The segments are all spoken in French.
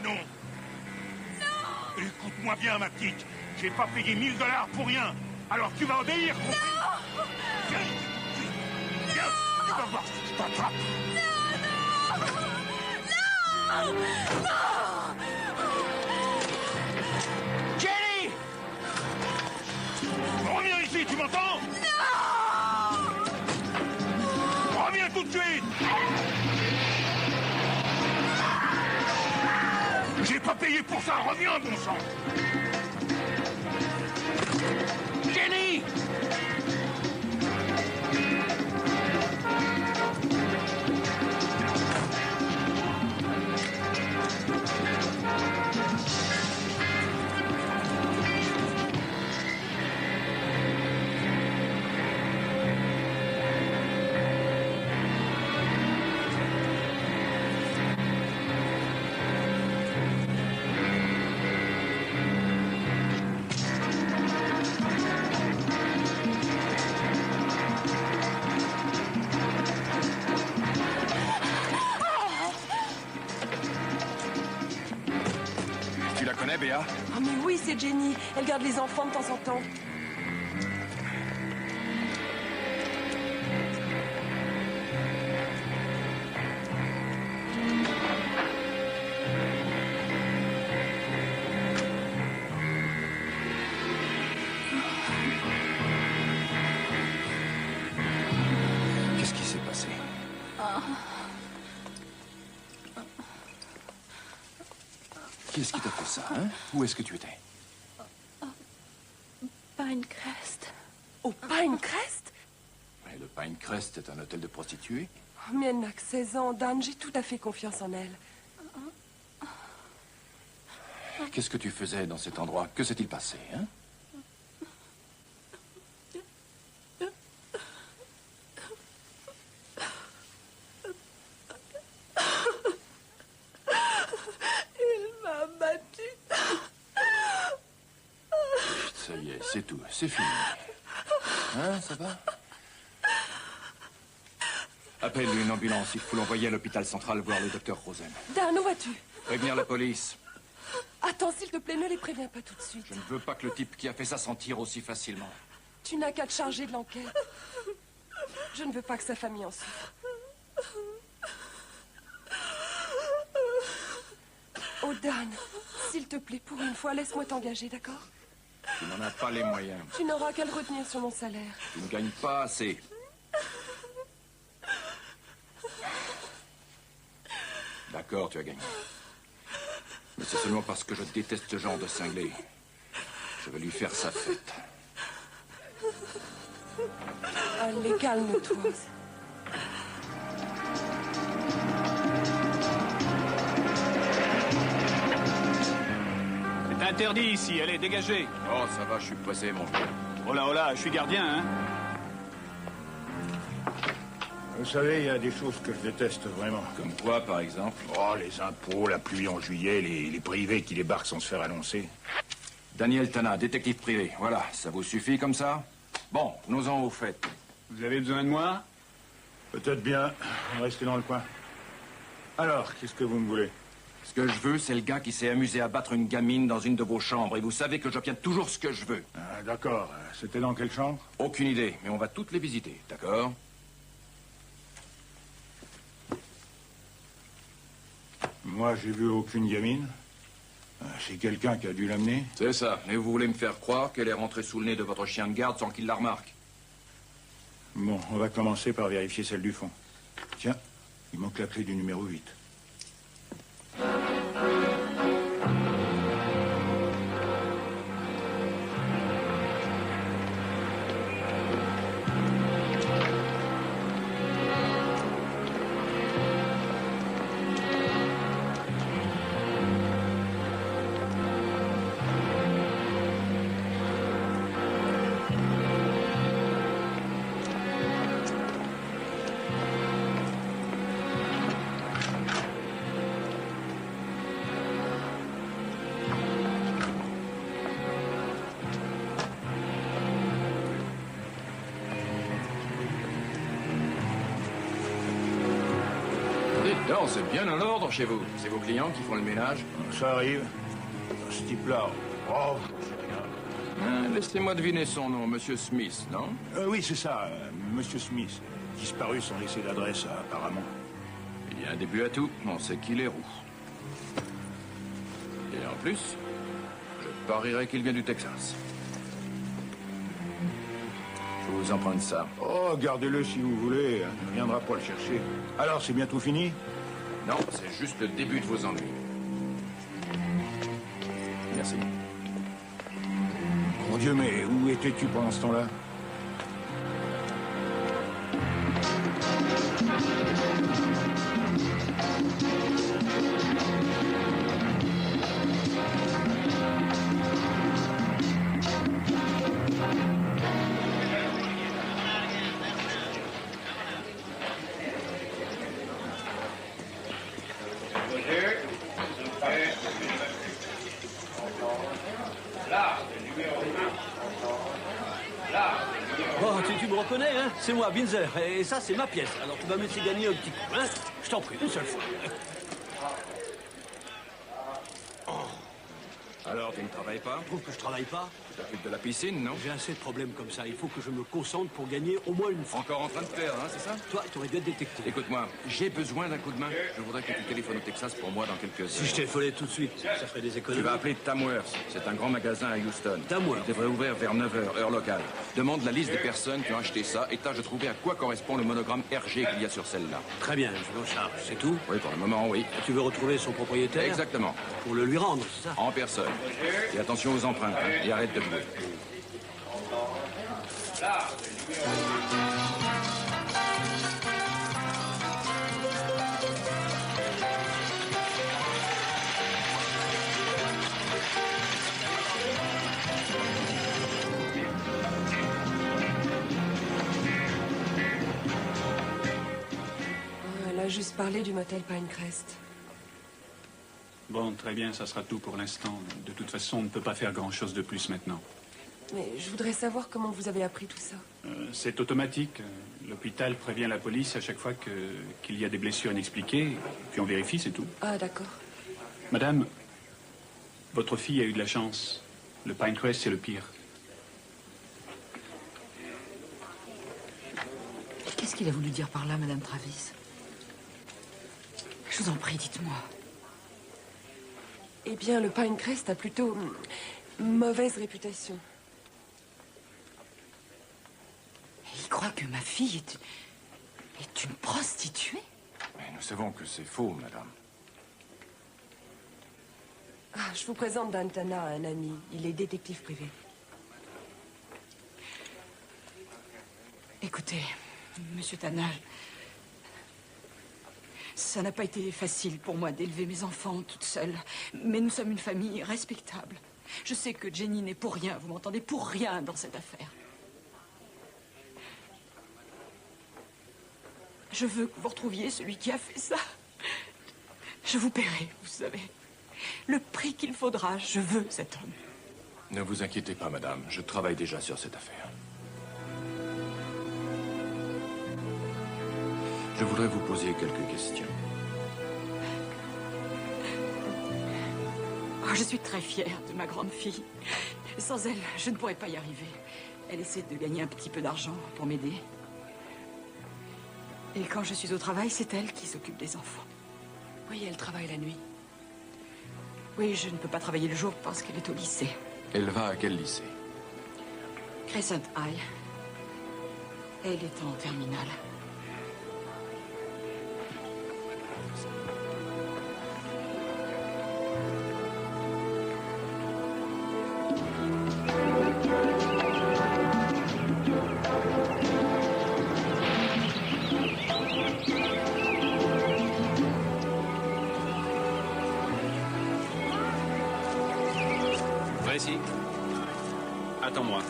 non. Écoute-moi bien, ma petite. J'ai pas payé 1000 $ pour rien. Alors tu vas obéir, compris? Non. Viens, tu vas voir si je t'attrape. Non. Jenny! Reviens ici, tu m'entends? Non. Reviens tout de suite! J'ai pas payé pour ça, reviens, bon sang! Jenny! Tu la connais, Béa? Oh mais oui, c'est Jenny. Elle garde les enfants de temps en temps. Qu'est-ce qui s'est passé? Qu'est-ce qui t'a fait ça, hein? Où est-ce que tu étais? Pinecrest. Au Pinecrest? Mais le Pinecrest est un hôtel de prostituées. Oh, mais elle n'a que 16 ans, Dan. J'ai tout à fait confiance en elle. Qu'est-ce que tu faisais dans cet endroit? Que s'est-il passé, hein? Il m'a battu. Ça y est, c'est tout. C'est fini. Hein, ça va? Appelle une ambulance. Il faut l'envoyer à l'hôpital central voir le docteur Rosen. Dan, où vas-tu? Prévenir la police. Attends, s'il te plaît, ne les préviens pas tout de suite. Je ne veux pas que le type qui a fait ça s'en tire aussi facilement. Tu n'as qu'à te charger de l'enquête. Je ne veux pas que sa famille en souffre. Oh, Dan, s'il te plaît, pour une fois, laisse-moi t'engager, d'accord? Tu n'en as pas les moyens. Tu n'auras qu'à le retenir sur mon salaire. Tu ne gagnes pas assez. D'accord, tu as gagné. Mais c'est seulement parce que je déteste ce genre de cinglé. Je vais lui faire sa fête. Allez, calme-toi. C'est interdit ici, allez, dégagez. Oh, ça va, je suis pressé, mon vieux. Oh là, je suis gardien, hein. Vous savez, il y a des choses que je déteste vraiment. Comme quoi, par exemple? Oh, les impôts, la pluie en juillet, les privés qui débarquent sans se faire annoncer. Daniel Tana, détective privé. Voilà, ça vous suffit comme ça? Bon, venons-en au fait. Vous avez besoin de moi? Peut-être bien. Restez dans le coin. Alors, qu'est-ce que vous me voulez? Ce que je veux, c'est le gars qui s'est amusé à battre une gamine dans une de vos chambres. Et vous savez que j'obtiens toujours ce que je veux. Ah, d'accord. C'était dans quelle chambre? Aucune idée, mais on va toutes les visiter, d'accord? Moi, j'ai vu aucune gamine. C'est quelqu'un qui a dû l'amener. C'est ça. Mais vous voulez me faire croire qu'elle est rentrée sous le nez de votre chien de garde sans qu'il la remarque? Bon, on va commencer par vérifier celle du fond. Tiens, il manque la clé du numéro 8. Non, c'est bien en ordre chez vous. C'est vos clients qui font le ménage. Ça arrive. Ce type-là... Oh, Laissez-moi deviner son nom, Monsieur Smith, non? oui, c'est ça, Monsieur Smith. Disparu sans laisser d'adresse, apparemment. Il y a un début à tout. On sait qu'il est roux. Et en plus, je parierais qu'il vient du Texas. Je vous emprunte ça. Oh, gardez-le si vous voulez. On ne viendra pas le chercher. Alors, c'est bientôt fini? Non, c'est juste le début de vos ennuis. Merci. Mon Dieu, mais où étais-tu pendant ce temps-là? Oh, tu me reconnais, hein? C'est moi, Binzer. Et ça, c'est ma pièce. Alors tu vas me laisser gagner un petit coup, hein? Je t'en prie, une seule fois. Alors, tu ne travailles pas? Tu trouves que je travaille pas? Tu t'occupes de la piscine, non? J'ai assez de problèmes comme ça. Il faut que je me concentre pour gagner au moins une fois. Encore en train de faire, hein, c'est ça? Toi, tu aurais dû être détective. Écoute-moi, j'ai besoin d'un coup de main. Je voudrais que tu téléphones au Texas pour moi dans quelques heures. Si je téléphonais tout de suite, ça ferait des Tu économies. vas appeler Tamworth. C'est un grand magasin à Houston. Tamworth. Il devrait ouvrir vers 9h, heure locale. Demande la liste des personnes qui ont acheté ça et tâche de trouver à quoi correspond le monogramme RG qu'il y a sur celle-là. Très bien, je m'en charge. C'est tout? Oui, pour le moment, oui. Tu veux retrouver son propriétaire? Exactement. Pour le lui rendre, c'est ça? En personne. Et attention aux empreintes, hein, et arrête de jouer. Elle a juste parlé du motel Pinecrest. Bon, très bien, ça sera tout pour l'instant. De toute façon, on ne peut pas faire grand-chose de plus maintenant. Mais je voudrais savoir comment vous avez appris tout ça. C'est automatique. L'hôpital prévient la police à chaque fois qu'il y a des blessures inexpliquées, puis on vérifie, c'est tout. Ah, d'accord. Madame, votre fille a eu de la chance. Le Pinecrest, c'est le pire. Qu'est-ce qu'il a voulu dire par là, Madame Travis? Je vous en prie, dites-moi. Eh bien, le Pinecrest a plutôt mauvaise réputation. Il croit que ma fille est une prostituée? Mais nous savons que c'est faux, madame. Ah, je vous présente Dantana, un ami. Il est détective privé. Écoutez, Monsieur Tanner, ça n'a pas été facile pour moi d'élever mes enfants toute seule. Mais nous sommes une famille respectable. Je sais que Jenny n'est pour rien, vous m'entendez, pour rien dans cette affaire. Je veux que vous retrouviez celui qui a fait ça. Je vous paierai, vous savez. Le prix qu'il faudra, je veux cet homme. Ne vous inquiétez pas, madame. Je travaille déjà sur cette affaire. Je voudrais vous poser quelques questions. Oh, je suis très fière de ma grande fille. Sans elle, je ne pourrais pas y arriver. Elle essaie de gagner un petit peu d'argent pour m'aider. Et quand je suis au travail, c'est elle qui s'occupe des enfants. Oui, elle travaille la nuit. Oui, je ne peux pas travailler le jour parce qu'elle est au lycée. Elle va à quel lycée? Crescent High. Elle est en terminale. Ici. Attends-moi.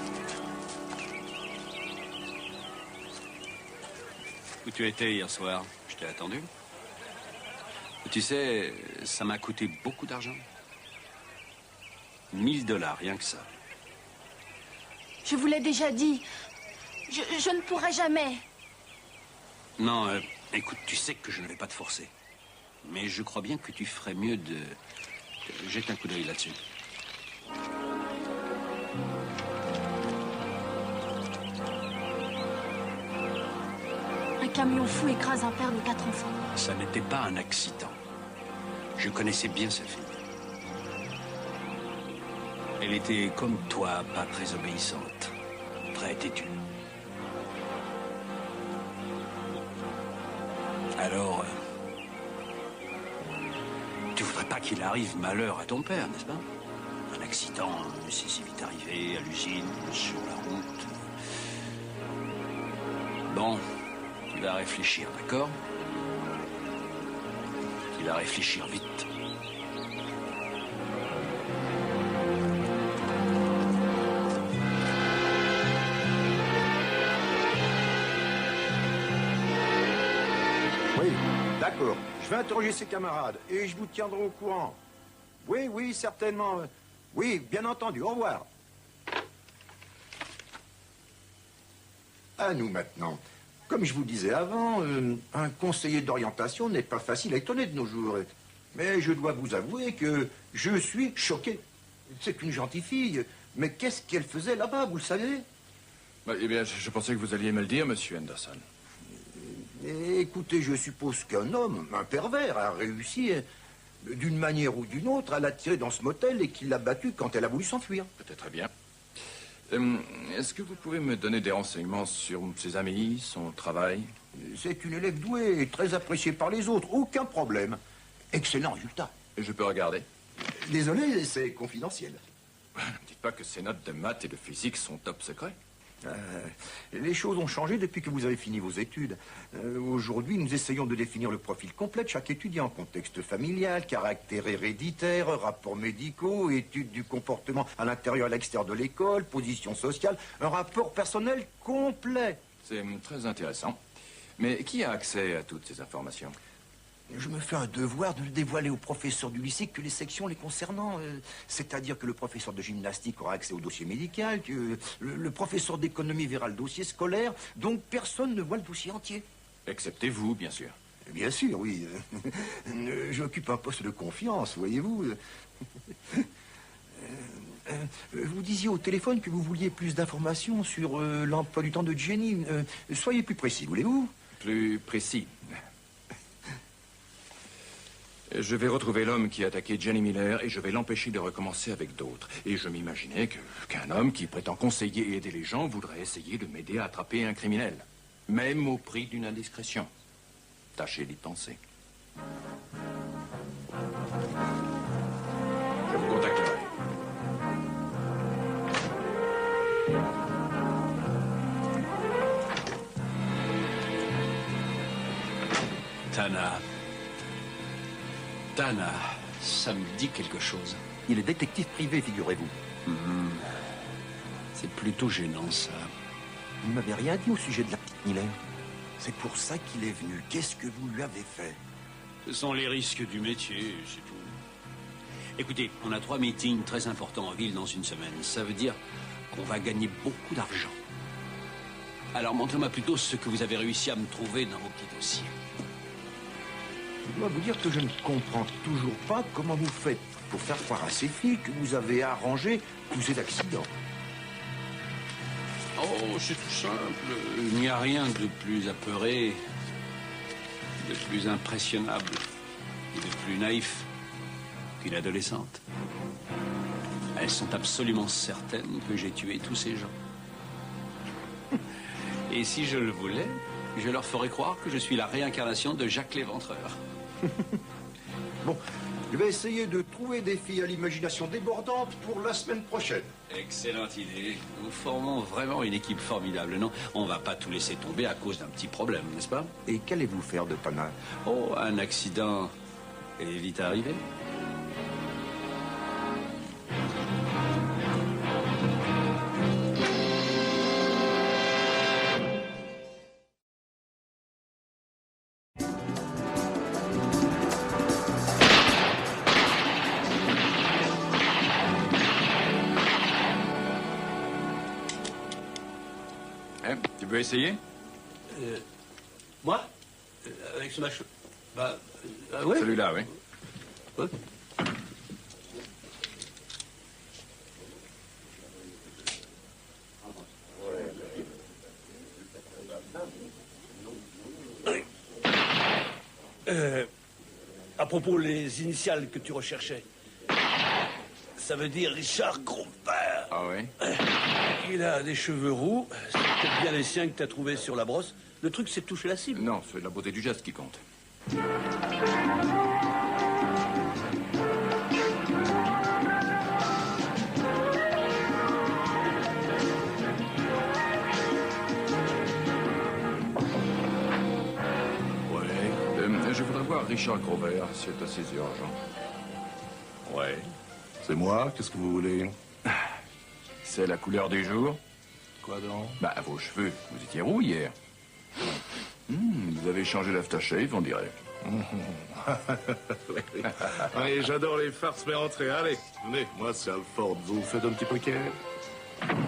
Où tu étais hier soir? Je t'ai attendu. Tu sais, ça m'a coûté beaucoup d'argent. 1000 $, rien que ça. Je vous l'ai déjà dit. Je ne pourrai jamais. Non, écoute, tu sais que je ne vais pas te forcer. Mais je crois bien que tu ferais mieux de jeter un coup d'œil là-dessus. Un camion fou écrase un père de 4 enfants. Ça n'était pas un accident. Je connaissais bien sa fille. Elle était comme toi, pas très obéissante, très têtue. Alors, tu voudrais pas qu'il arrive malheur à ton père, n'est-ce pas? Un accident, c'est si vite arrivé, à l'usine, sur la route. Bon, tu vas réfléchir, d'accord? Tu vas réfléchir vite. Oui, d'accord. Je vais interroger ses camarades et je vous tiendrai au courant. Oui, oui, certainement. Oui, bien entendu. Au revoir. À nous maintenant. Comme je vous disais avant, un conseiller d'orientation n'est pas facile à étonner de nos jours. Mais je dois vous avouer que je suis choqué. C'est une gentille fille. Mais qu'est-ce qu'elle faisait là-bas, vous le savez? Eh bien, je pensais que vous alliez me le dire, monsieur Henderson. Écoutez, je suppose qu'un homme, un pervers, a réussi, d'une manière ou d'une autre, à l'attirer dans ce motel et qu'il l'a battue quand elle a voulu s'enfuir. Peut-être bien. Est-ce que vous pouvez me donner des renseignements sur ses amis, son travail? C'est une élève douée et très appréciée par les autres. Aucun problème. Excellent résultat. Et je peux regarder? Désolé, c'est confidentiel. Ne dites pas que ses notes de maths et de physique sont top secret. Les choses ont changé depuis que vous avez fini vos études. Aujourd'hui, nous essayons de définir le profil complet de chaque étudiant. Contexte familial, caractère héréditaire, rapports médicaux, études du comportement à l'intérieur et à l'extérieur de l'école, position sociale, un rapport personnel complet. C'est très intéressant. Mais qui a accès à toutes ces informations? Je me fais un devoir de le dévoiler aux professeurs du lycée que les sections les concernant. C'est-à-dire que le professeur de gymnastique aura accès au dossier médical, que le professeur d'économie verra le dossier scolaire, donc personne ne voit le dossier entier. Excepté vous, bien sûr. Bien sûr, oui. J'occupe un poste de confiance, voyez-vous. Vous disiez au téléphone que vous vouliez plus d'informations sur l'emploi du temps de Jenny. Soyez plus précis, voulez-vous? Plus précis. Je vais retrouver l'homme qui a attaqué Jenny Miller et je vais l'empêcher de recommencer avec d'autres. Et je m'imaginais qu'un homme qui prétend conseiller et aider les gens voudrait essayer de m'aider à attraper un criminel. Même au prix d'une indiscrétion. Tâchez d'y penser. Je vous contacterai. Tana, ça me dit quelque chose. Il est détective privé, figurez-vous. C'est plutôt gênant, ça. Vous ne m'avez rien dit au sujet de la petite Miller. C'est pour ça qu'il est venu. Qu'est-ce que vous lui avez fait? Ce sont les risques du métier, c'est tout. Écoutez, on a 3 meetings très importants en ville dans une semaine. Ça veut dire qu'on va gagner beaucoup d'argent. Alors montrez-moi plutôt ce que vous avez réussi à me trouver dans vos petits dossiers. Je dois vous dire que je ne comprends toujours pas comment vous faites pour faire croire à ces filles que vous avez arrangé tous ces accidents. Oh, c'est tout simple. Il n'y a rien de plus apeuré, de plus impressionnable et de plus naïf qu'une adolescente. Elles sont absolument certaines que j'ai tué tous ces gens. Et si je le voulais, je leur ferais croire que je suis la réincarnation de Jacques l'Éventreur. Bon, je vais essayer de trouver des filles à l'imagination débordante pour la semaine prochaine. Excellente idée. Nous formons vraiment une équipe formidable, non? On va pas tout laisser tomber à cause d'un petit problème, n'est-ce pas? Et qu'allez-vous faire de Tana? Oh, un accident est vite arrivé. Tu veux essayer? Moi? Avec ce machin? Bah, ouais. Celui-là, oui. Ouais. À propos, les initiales que tu recherchais, ça veut dire Richard Grosvenor. Ah oui? Il a des cheveux roux, c'est peut-être bien les siens que tu as trouvés sur la brosse. Le truc, c'est de toucher la cible. Non, c'est la beauté du geste qui compte. Je voudrais voir Richard Grosvenor, c'est assez urgent. Ouais. C'est moi, qu'est-ce que vous voulez? C'est la couleur du jour. Quoi donc? Bah, vos cheveux. Vous étiez roux hier. Vous avez changé l'aftershave, on dirait. Oui, j'adore les farces, mais entrez, allez. Venez, moi c'est Alford, vous faites un petit poker.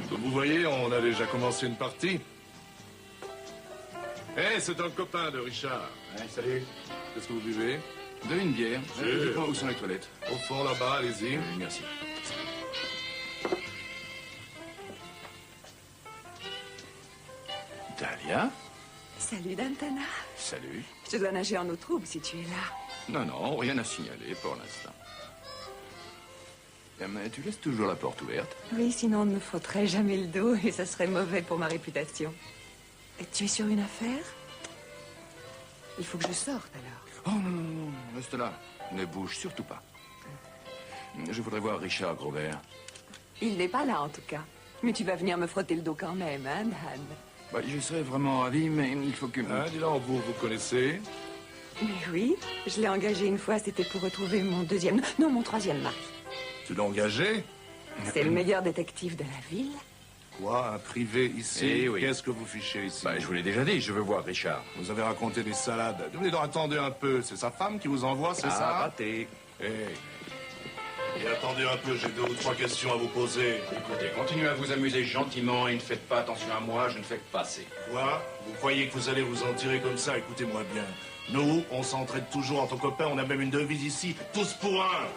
Comme vous voyez, on a déjà commencé une partie. Eh, c'est un copain de Richard. Ouais, salut. Qu'est-ce que vous buvez? De une bière. Sûr. Dites-moi où sont les toilettes. Au fond, là-bas, allez-y. Oui, merci. Dahlia? Salut, Dantana. Salut. Je dois nager en eau trouble si tu es là. Non, non, rien à signaler pour l'instant. Mais tu laisses toujours la porte ouverte. Oui, sinon on ne me frotterait jamais le dos et ça serait mauvais pour ma réputation. Et tu es sur une affaire? Il faut que je sorte alors. Oh non, non, non, reste là. Ne bouge surtout pas. Je voudrais voir Richard Grosvenor. Il n'est pas là en tout cas. Mais tu vas venir me frotter le dos quand même, hein, Dan? Bah, je serais vraiment ravi, mais il faut que... Ah, dis donc, vous connaissez? Mais oui, je l'ai engagé une fois, c'était pour retrouver mon mon troisième mari. Tu l'as engagé? C'est le meilleur détective de la ville. Quoi, un privé ici? Eh oui. Qu'est-ce que vous fichez ici? Bah, je vous l'ai déjà dit, je veux voir Richard. Vous avez raconté des salades. Vous donc attendez un peu. C'est sa femme qui vous envoie, c'est ça? Raté. Et attendez un peu, j'ai 2 ou 3 questions à vous poser. Écoutez, continuez à vous amuser gentiment et ne faites pas attention à moi, je ne fais que passer. Quoi? Vous croyez que vous allez vous en tirer comme ça? Écoutez-moi bien. Nous, on s'entraide toujours entre copains, on a même une devise ici, tous pour un.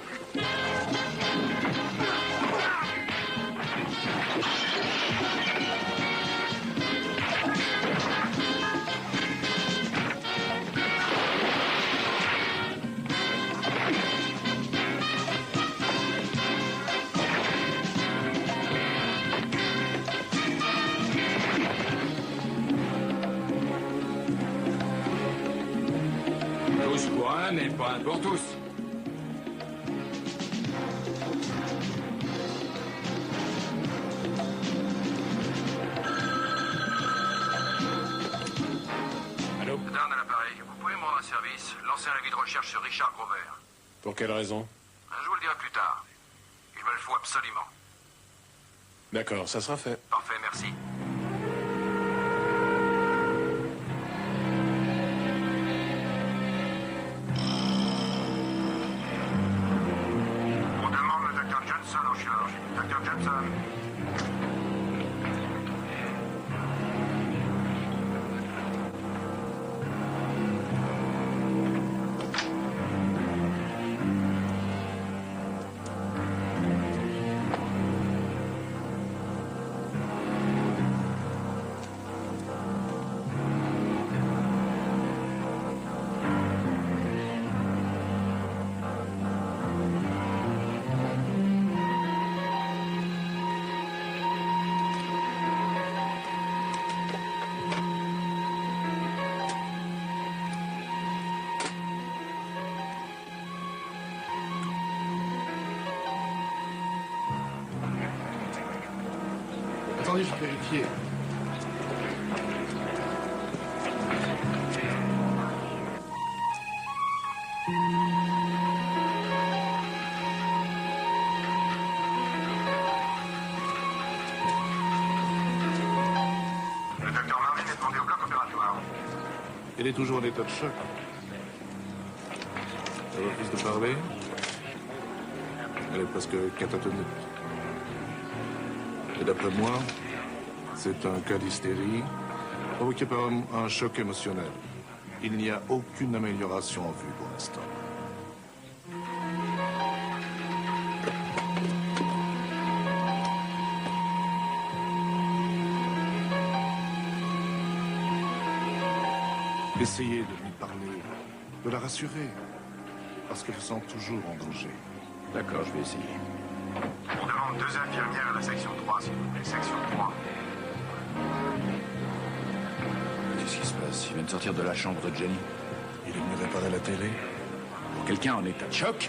Tous pour un, mais pas un pour tous. Allô? Dan à l'appareil. Vous pouvez me rendre un service? Lancer un avis de recherche sur Richard Grosvenor. Pour quelle raison? Je vous le dirai plus tard. Il me le faut absolument. D'accord, ça sera fait. Parfait, merci. On demande le docteur Johnson en charge. Docteur Johnson. Attendez, je vais vérifier. Le docteur Marlin est demandé au bloc opératoire. Elle est toujours en état de choc. Elle refuse de parler. Elle est presque catatonique. Et d'après moi, c'est un cas d'hystérie provoqué par un choc émotionnel. Il n'y a aucune amélioration en vue pour l'instant. Essayez de lui parler, de la rassurer, parce qu'elle se sent toujours en danger. D'accord, je vais essayer. On demande 2 infirmières à la section 3, s'il vous plaît. Section 3. Qu'est-ce qui se passe? Il vient de sortir de la chambre de Jenny. Il est venu réparer la télé. Pour quelqu'un en état de choc?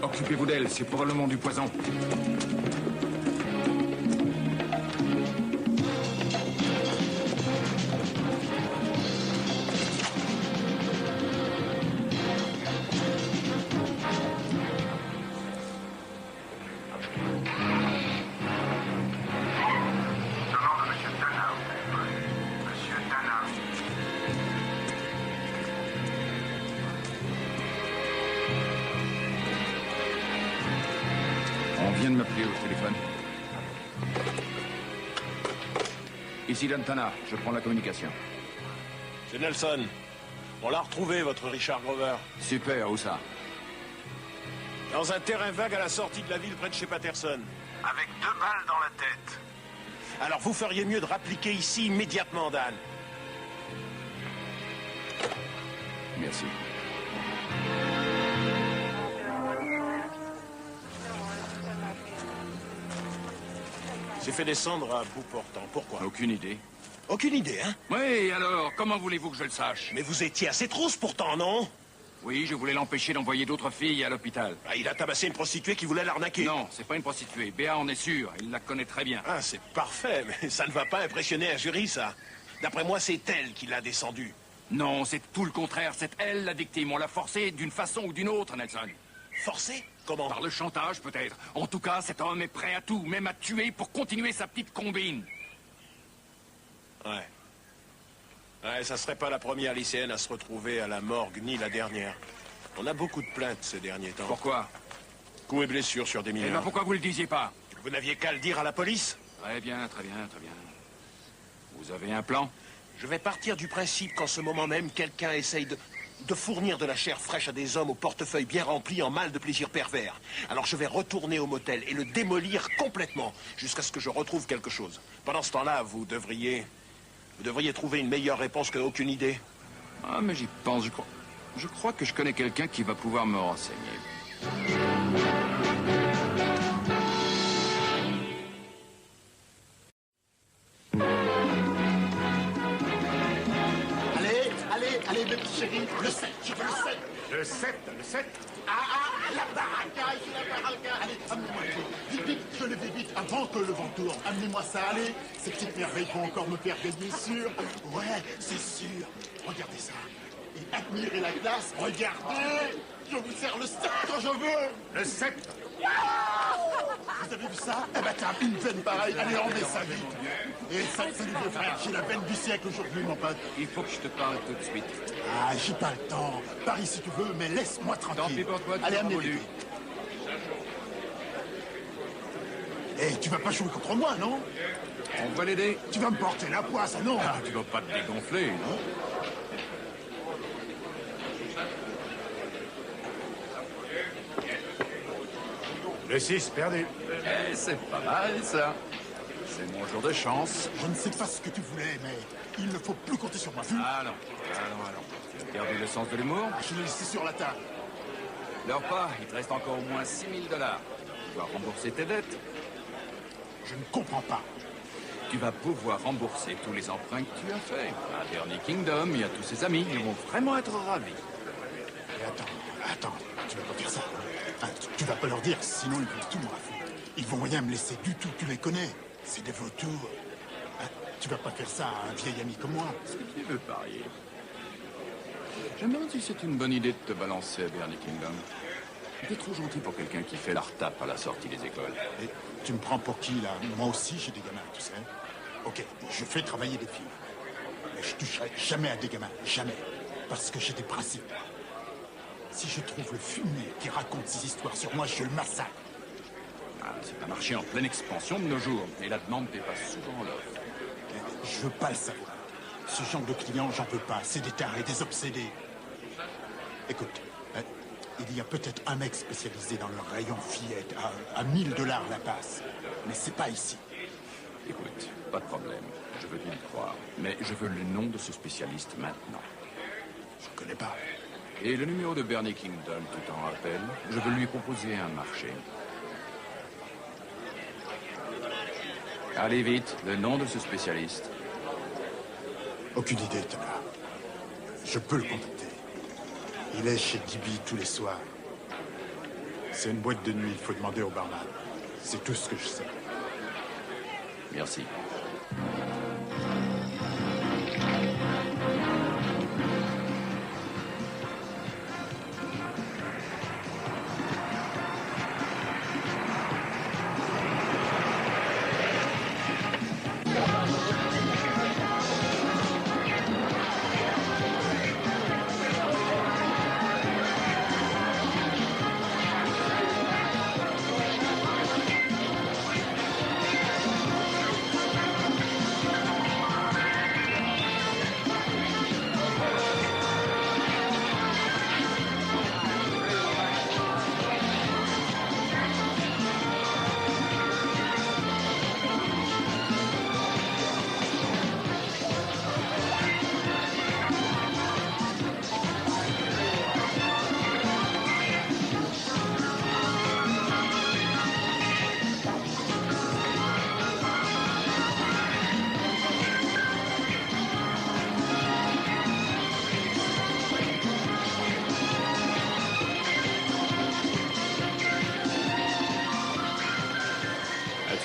Occupez-vous d'elle, c'est probablement du poison. On vient de m'appeler au téléphone. Ici Dantana, je prends la communication. C'est Nelson. On l'a retrouvé, votre Richard Grover. Super, où ça? Dans un terrain vague à la sortie de la ville près de chez Patterson. Avec 2 balles dans la tête. Alors vous feriez mieux de rappliquer ici immédiatement, Dan. Merci. J'ai fait descendre à bout portant. Pourquoi? Aucune idée. Aucune idée, hein? Oui, alors, comment voulez-vous que je le sache? Mais vous étiez assez trousse pourtant, non? Oui, je voulais l'empêcher d'envoyer d'autres filles à l'hôpital. Ah, il a tabassé une prostituée qui voulait l'arnaquer. Non, c'est pas une prostituée. Béa en est sûr, il la connaît très bien. Ah, c'est parfait, mais ça ne va pas impressionner un jury, ça. D'après moi, c'est elle qui l'a descendu. Non, c'est tout le contraire. C'est elle la victime. On l'a forcée d'une façon ou d'une autre, Nelson. Forcée? Comment? Par le chantage, peut-être. En tout cas, cet homme est prêt à tout, même à tuer pour continuer sa petite combine. Ouais. Ouais, ça serait pas la première lycéenne à se retrouver à la morgue, ni la dernière. On a beaucoup de plaintes ces derniers temps. Pourquoi? Coups et blessures sur des mineurs. Eh ben, pourquoi vous le disiez pas? Vous n'aviez qu'à le dire à la police? Très bien, très bien, très bien. Vous avez un plan? Je vais partir du principe qu'en ce moment même, quelqu'un essaye de fournir de la chair fraîche à des hommes au portefeuille bien rempli en mal de plaisirs pervers. Alors je vais retourner au motel et le démolir complètement, jusqu'à ce que je retrouve quelque chose. Pendant ce temps-là, vous devriez trouver une meilleure réponse qu'aucune idée. Ah, mais j'y pense, je crois que je connais quelqu'un qui va pouvoir me renseigner. Allez, mes petits chéris, le 7, je veux le 7. Le 7, le 7? La baraque, ici la baraque. Allez, amenez-moi le vite, vite, je le vais vite, avant que le vent tourne. Amenez-moi ça, allez. Ces petites merveilles vont encore me faire gagner sûr. Ouais, c'est sûr. Regardez ça. Et admirez la glace. Regardez. Je vous sers le 7 quand je veux. Le 7? Vous avez vu ça? Eh ben, t'as une veine pareille. Allez, on met ça vite. Et ça, salut vieux frère. J'ai la veine du siècle aujourd'hui, mon pote. Il faut que je te parle tout de suite. Ah, j'ai pas le temps. Parie si tu veux, mais laisse-moi tranquille. Tant pis pour toi, tu allez, seras amenez-les. voulu. Eh, tu vas pas jouer contre moi, non? On va l'aider. Tu vas me porter la poisse, non? Ah, tu vas pas te dégonfler, non? Le 6, perdu. Eh, c'est pas mal, ça. C'est mon jour de chance. Je ne sais pas ce que tu voulais, mais il ne faut plus compter sur moi. Ah non, Tu as perdu le sens de l'humour? Je l'ai laissé sur la table. Leur pas, il te reste encore au moins 6 000 $. Tu dois rembourser tes dettes. Je ne comprends pas. Tu vas pouvoir rembourser tous les emprunts que tu as faits. À Bernie Kingdom, il y a tous ses amis. Ils vont vraiment être ravis. Et attends, tu vas pas faire ça. Enfin, tu vas pas leur dire, sinon ils vont tout me rafler. Ils vont rien me laisser du tout, tu les connais. C'est des vautours. Hein, tu vas pas faire ça à un vieil ami comme moi. Est-ce que tu veux parier? Je me demande si c'est une bonne idée de te balancer à Bernie Kingdom. Tu es trop gentil pour quelqu'un qui fait la retape à la sortie des écoles. Et tu me prends pour qui, là? Moi aussi, j'ai des gamins, tu sais. Ok, je fais travailler des filles. Mais je toucherai jamais à des gamins, jamais. Parce que j'ai des principes. Si je trouve le fumier qui raconte ces histoires sur moi, je le massacre. Ah, C'est un marché en pleine expansion de nos jours, et la demande dépasse souvent l'offre. Je veux pas le savoir. Ce genre de clients, j'en veux pas. C'est des tarés, des obsédés. Écoute, il y a peut-être un mec spécialisé dans le rayon fillette à $1000 la passe. Mais c'est pas ici. Écoute, pas de problème. Je veux bien le croire. Mais je veux le nom de ce spécialiste maintenant. Je ne connais pas. Et le numéro de Bernie Kingdon, tu t'en rappelles? Je veux lui proposer un marché. Allez vite, le nom de ce spécialiste. Aucune idée, Thomas. Je peux le contacter. Il est chez Gibby tous les soirs. C'est une boîte de nuit, il faut demander au barman. C'est tout ce que je sais. Merci.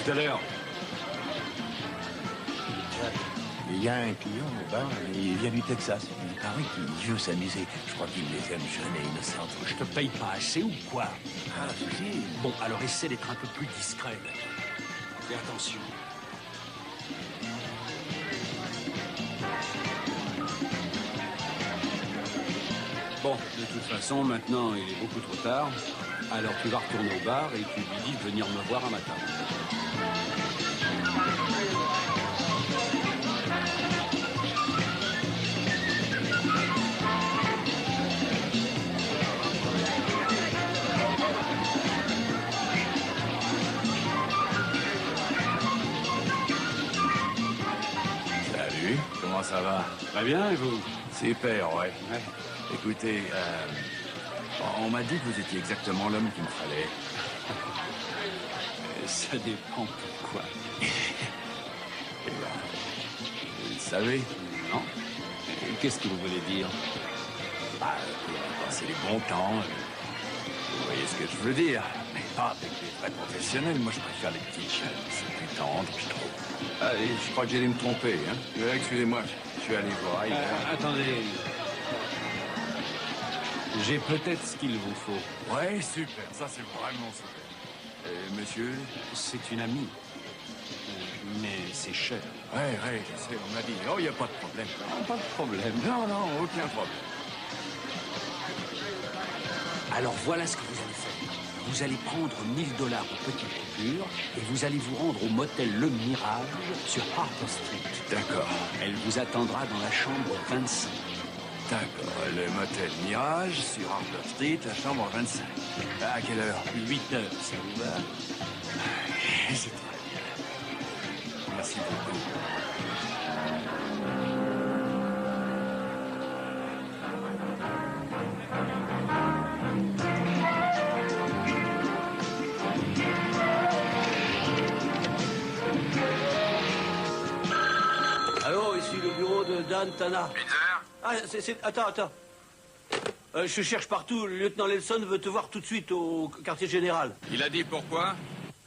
Tout à l'heure. Il y a un client au bar, il vient du Texas. Il paraît qu'il veut s'amuser. Je crois qu'il les aime jeunes et innocentes. Je te paye pas assez ou quoi? Ah, si. Bon, alors essaie d'être un peu plus discret. Fais attention. Bon, de toute façon, maintenant, il est beaucoup trop tard. Alors tu vas retourner au bar et tu lui dis de venir me voir un matin. Salut, comment ça va? Très bien, et vous? Super, ouais. Écoutez, on m'a dit que vous étiez exactement l'homme qu'il me fallait. Ça dépend pourquoi. Vous le savez? Non. Qu'est-ce que vous voulez dire? Bah, c'est les bons temps. Vous voyez ce que je veux dire? Mais pas avec des vrais professionnels. Moi, je préfère les petits jeunes. C'est plus tendre, je trouve. Allez, je crois que j'ai dû me tromper. Hein. Excusez-moi, je suis allé voir. Attendez. J'ai peut-être ce qu'il vous faut. Ouais, super. Ça, c'est vraiment super. Monsieur? C'est une amie. Mais c'est cher. Ouais, je sais, on m'a dit. Oh, il n'y a pas de problème. Non, pas de problème. Non, aucun problème. Alors voilà ce que vous allez faire. Vous allez prendre $1000 en petites coupures et vous allez vous rendre au motel Le Mirage sur Harper Street. D'accord. Elle vous attendra dans la chambre 25. D'accord. Le motel Mirage sur Harper Street, la chambre 25. À quelle heure? 8 heures, ça vous va? C'est très bien. Merci beaucoup. Allô, ici le bureau de Dan Tana. Ah, Attends. Je cherche partout. Le lieutenant Nelson veut te voir tout de suite au quartier général. Il a dit pourquoi?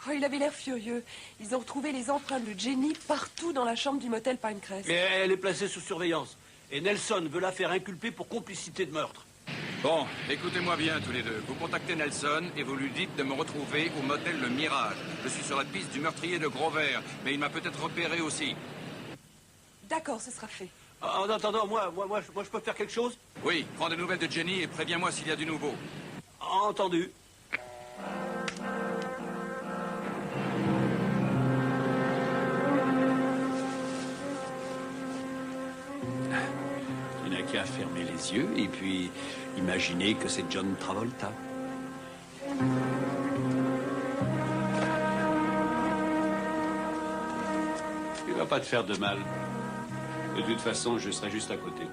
Oh, il avait l'air furieux. Ils ont retrouvé les empreintes de Jenny partout dans la chambre du motel Pinecrest. Mais elle est placée sous surveillance. Et Nelson veut la faire inculper pour complicité de meurtre. Bon, écoutez-moi bien tous les deux. Vous contactez Nelson et vous lui dites de me retrouver au motel Le Mirage. Je suis sur la piste du meurtrier de Grover, mais il m'a peut-être repéré aussi. D'accord, ce sera fait. En attendant, moi, je peux faire quelque chose? Oui, prends des nouvelles de Jenny et préviens-moi s'il y a du nouveau. Entendu. Il n'a qu'à fermer les yeux et puis imaginer que c'est John Travolta. Il va pas te faire de mal. De toute façon, je serai juste à côté.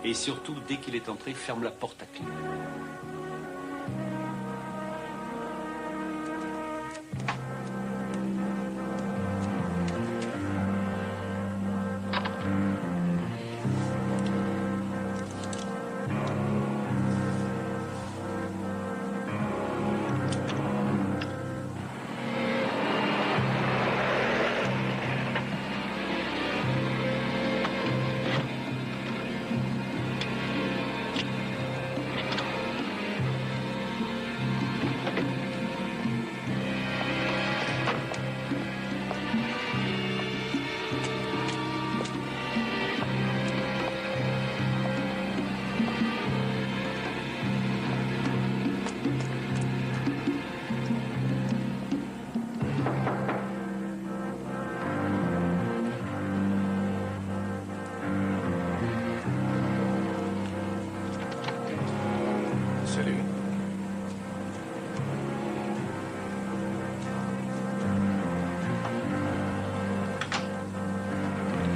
Et surtout, dès qu'il est entré, ferme la porte à clé.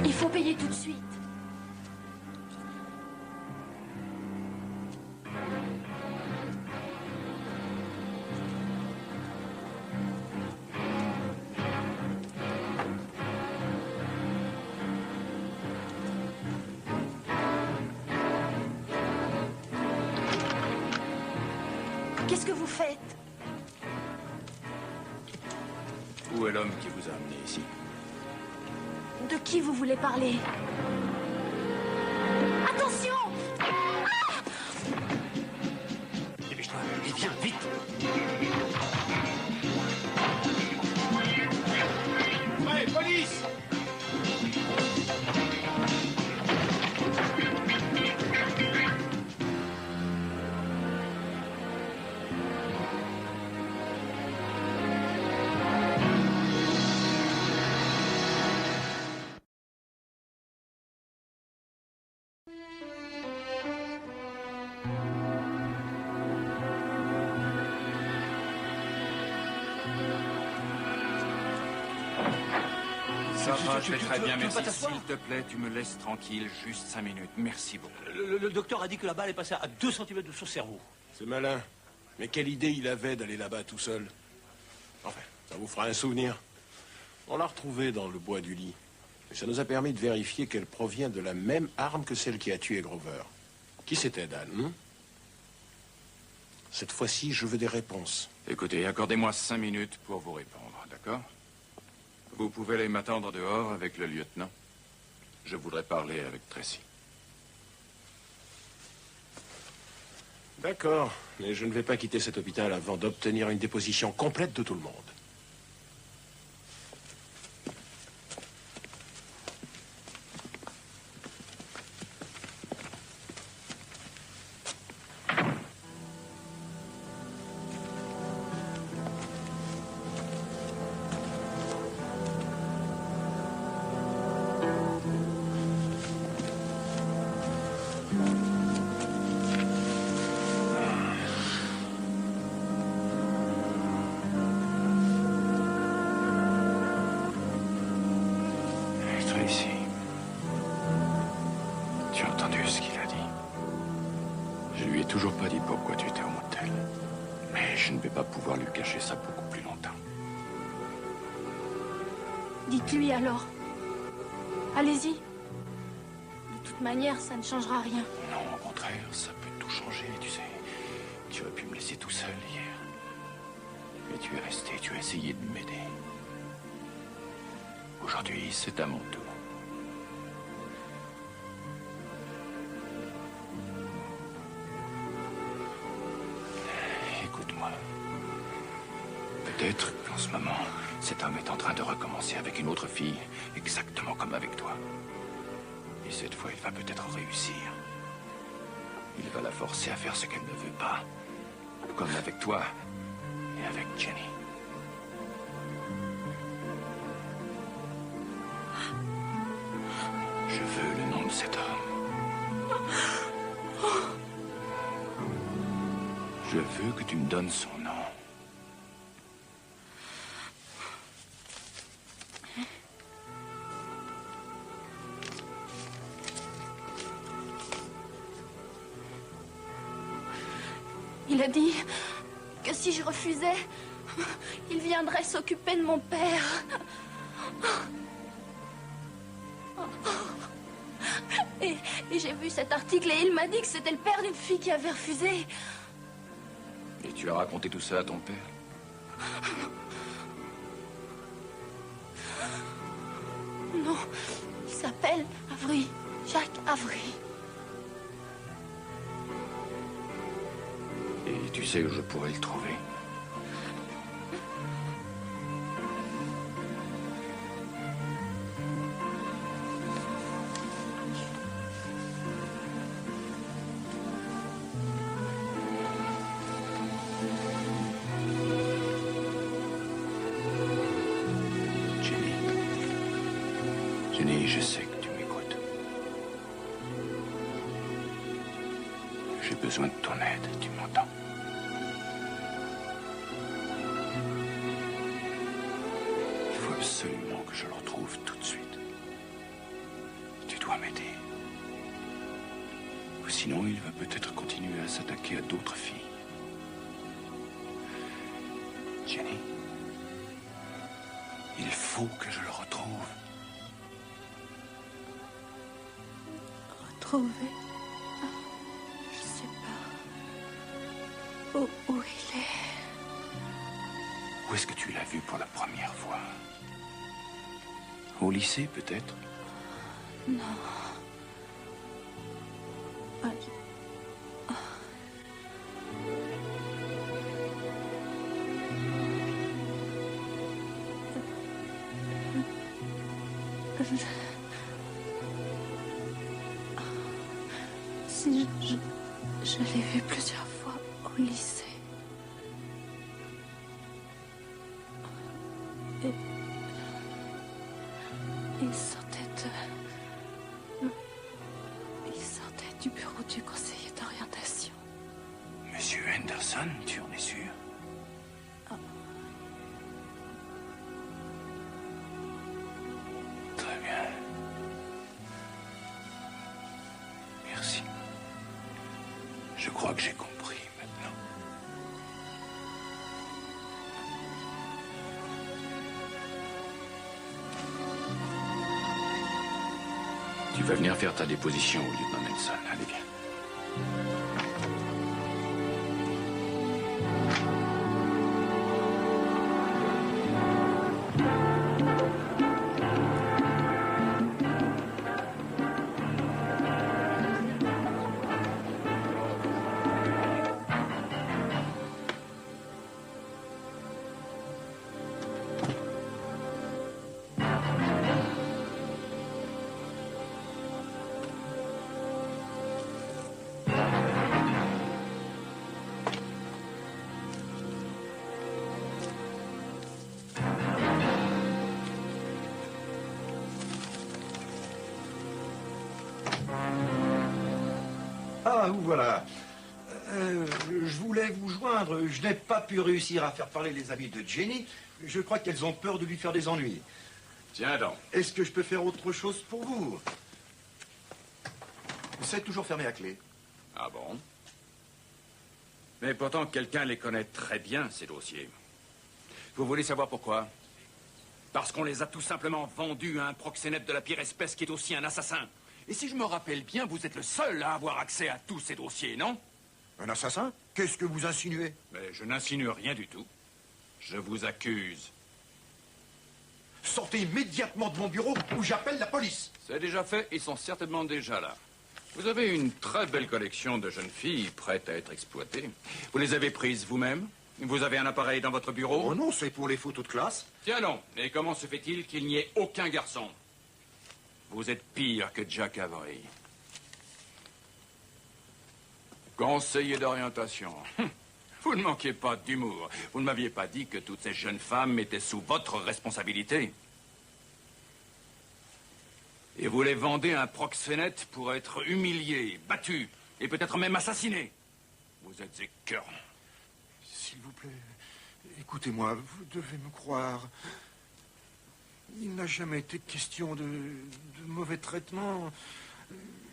Il faut payer tout de suite. Qu'est-ce que vous faites? Où est l'homme qui vous a amené ici? De qui vous voulez parler? Attention! Dépêche-toi, et viens, vite! Ouais, police! Ça va, je vais très bien, merci. S'il te plaît, tu me laisses tranquille, juste 5 minutes. Merci beaucoup. Le docteur a dit que la balle est passée à 2 cm de son cerveau. C'est malin. Mais quelle idée il avait d'aller là-bas tout seul? Enfin, ça vous fera un souvenir. On l'a retrouvée dans le bois du lit. Et ça nous a permis de vérifier qu'elle provient de la même arme que celle qui a tué Grover. Qui c'était, Dan? Cette fois-ci, je veux des réponses. Écoutez, accordez-moi 5 minutes pour vous répondre, d'accord? Vous pouvez aller m'attendre dehors avec le lieutenant. Je voudrais parler avec Tracy. D'accord, mais je ne vais pas quitter cet hôpital avant d'obtenir une déposition complète de tout le monde. Tracy, tu as entendu ce qu'il a dit? Je lui ai toujours pas dit pourquoi tu étais au motel. Mais je ne vais pas pouvoir lui cacher ça beaucoup plus longtemps. Dites-lui alors. Allez-y. De toute manière, ça ne changera rien. Non, au contraire, ça peut tout changer, tu sais. Tu aurais pu me laisser tout seul hier. Mais tu es resté, tu as essayé de m'aider. Aujourd'hui, c'est à mon tour. Écoute-moi. Peut-être qu'en ce moment, cet homme est en train de recommencer avec une autre fille, exactement comme avec toi. Et cette fois, il va peut-être réussir. Il va la forcer à faire ce qu'elle ne veut pas. Comme avec toi et avec Jenny. Je veux le nom de cet homme. Je veux que tu me donnes son nom. Il a dit que si je refusais, il viendrait s'occuper de mon père. Et j'ai vu cet article et il m'a dit que c'était le père d'une fille qui avait refusé. Et tu as raconté tout ça à ton père? Non, il s'appelle Avery, Jacques Avery. Et tu sais où je pourrais le trouver? Jenny, je sais que tu m'écoutes. J'ai besoin de ton aide, tu m'entends? Il faut absolument que je le retrouve tout de suite. Tu dois m'aider. Ou sinon, il va peut-être continuer à s'attaquer à d'autres filles. Jenny, il faut que je le retrouve. Retrouver? Je sais pas. Où il est? Où est-ce que tu l'as vu pour la première fois? Au lycée, peut-être? Non. Si je l'ai vu plusieurs fois au lycée. Et il sortait du bureau du conseiller d'orientation. Monsieur Henderson, tu en es sûr? Très bien. Merci. Je crois que j'ai compris maintenant. Tu vas venir faire ta déposition au lieutenant Nelson. Allez, viens. Ah, vous voilà. Je voulais vous joindre. Je n'ai pas pu réussir à faire parler les amis de Jenny. Je crois qu'elles ont peur de lui faire des ennuis. Tiens donc. Est-ce que je peux faire autre chose pour vous? C'est toujours fermé à clé. Ah bon? Mais pourtant, quelqu'un les connaît très bien, ces dossiers. Vous voulez savoir pourquoi? Parce qu'on les a tout simplement vendus à un proxénète de la pire espèce qui est aussi un assassin. Et si je me rappelle bien, vous êtes le seul à avoir accès à tous ces dossiers, non? Un assassin? Qu'est-ce que vous insinuez? Mais je n'insinue rien du tout. Je vous accuse. Sortez immédiatement de mon bureau ou j'appelle la police. C'est déjà fait, ils sont certainement déjà là. Vous avez une très belle collection de jeunes filles prêtes à être exploitées. Vous les avez prises vous-même? Vous avez un appareil dans votre bureau? Oh non, c'est pour les photos de classe. Tiens non, et comment se fait-il qu'il n'y ait aucun garçon? Vous êtes pire que Jack Avery. Conseiller d'orientation. Vous ne manquez pas d'humour. Vous ne m'aviez pas dit que toutes ces jeunes femmes étaient sous votre responsabilité. Et vous les vendez à un proxénète pour être humiliés, battus, et peut-être même assassinés. Vous êtes écœurants. s'il vous plaît. Écoutez-moi, vous devez me croire. Il n'a jamais été question de mauvais traitement.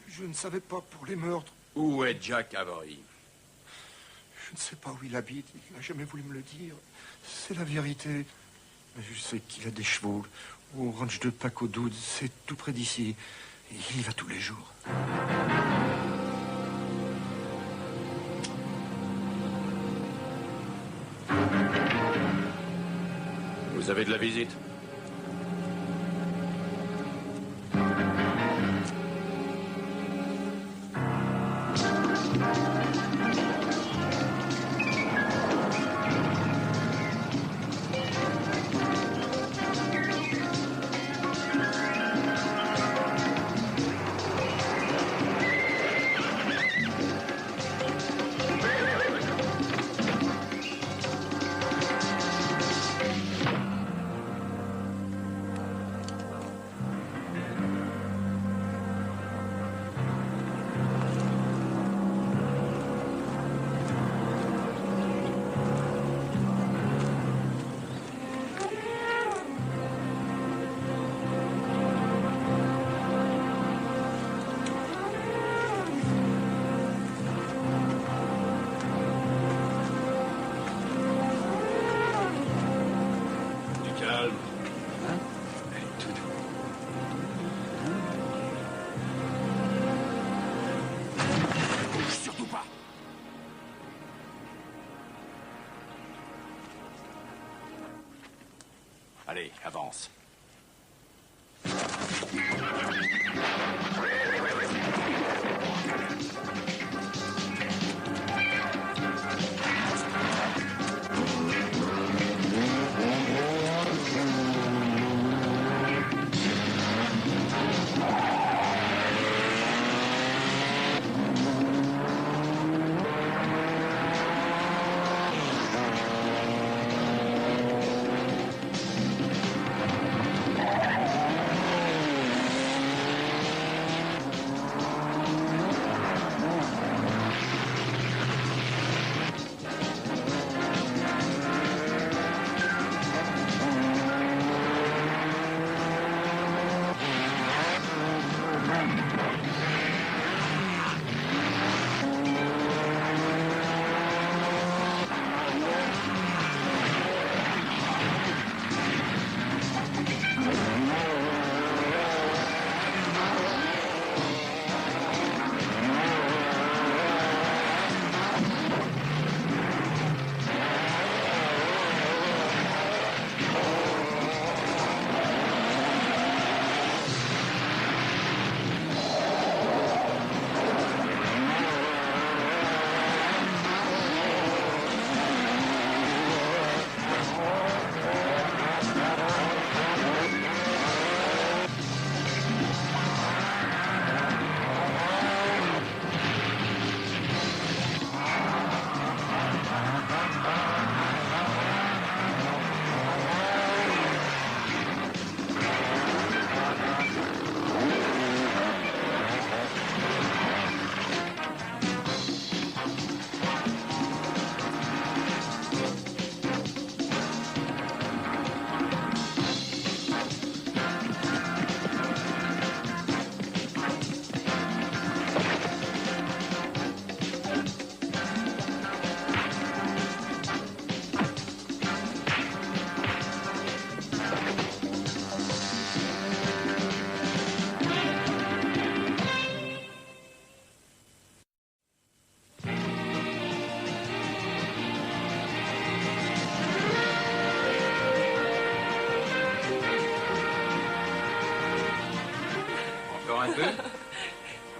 Je ne savais pas pour les meurtres. Où est Jack Avery? Je ne sais pas où il habite. Il n'a jamais voulu me le dire. C'est la vérité. Mais je sais qu'il a des chevaux au ranch de Paco Doud. C'est tout près d'ici. Il y va tous les jours. Vous avez de la visite? Allez, avance.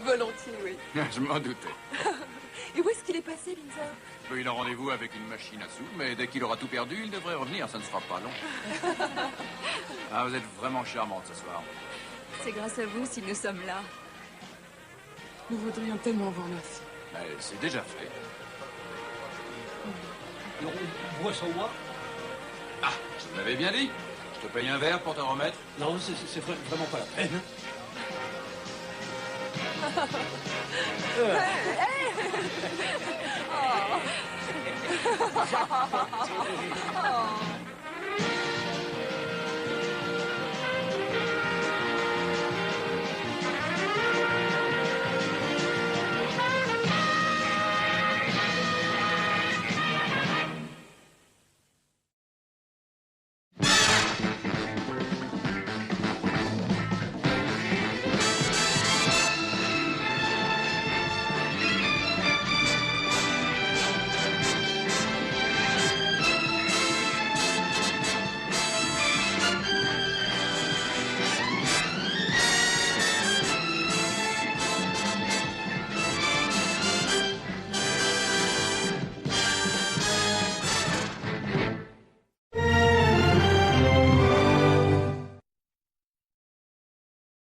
Volontiers, oui. Je m'en doutais. Et où est-ce qu'il est passé, Windsor? Il a rendez-vous avec une machine à sous, mais dès qu'il aura tout perdu, il devrait revenir. Ça ne sera pas long. Ah, vous êtes vraiment charmante ce soir. C'est grâce à vous si nous sommes là. Nous voudrions tellement vous remercier. C'est déjà fait. On boit sans moi? Ah, je te l'avais bien dit. Je te paye un verre pour te remettre. Non, c'est vraiment pas la peine. Oh.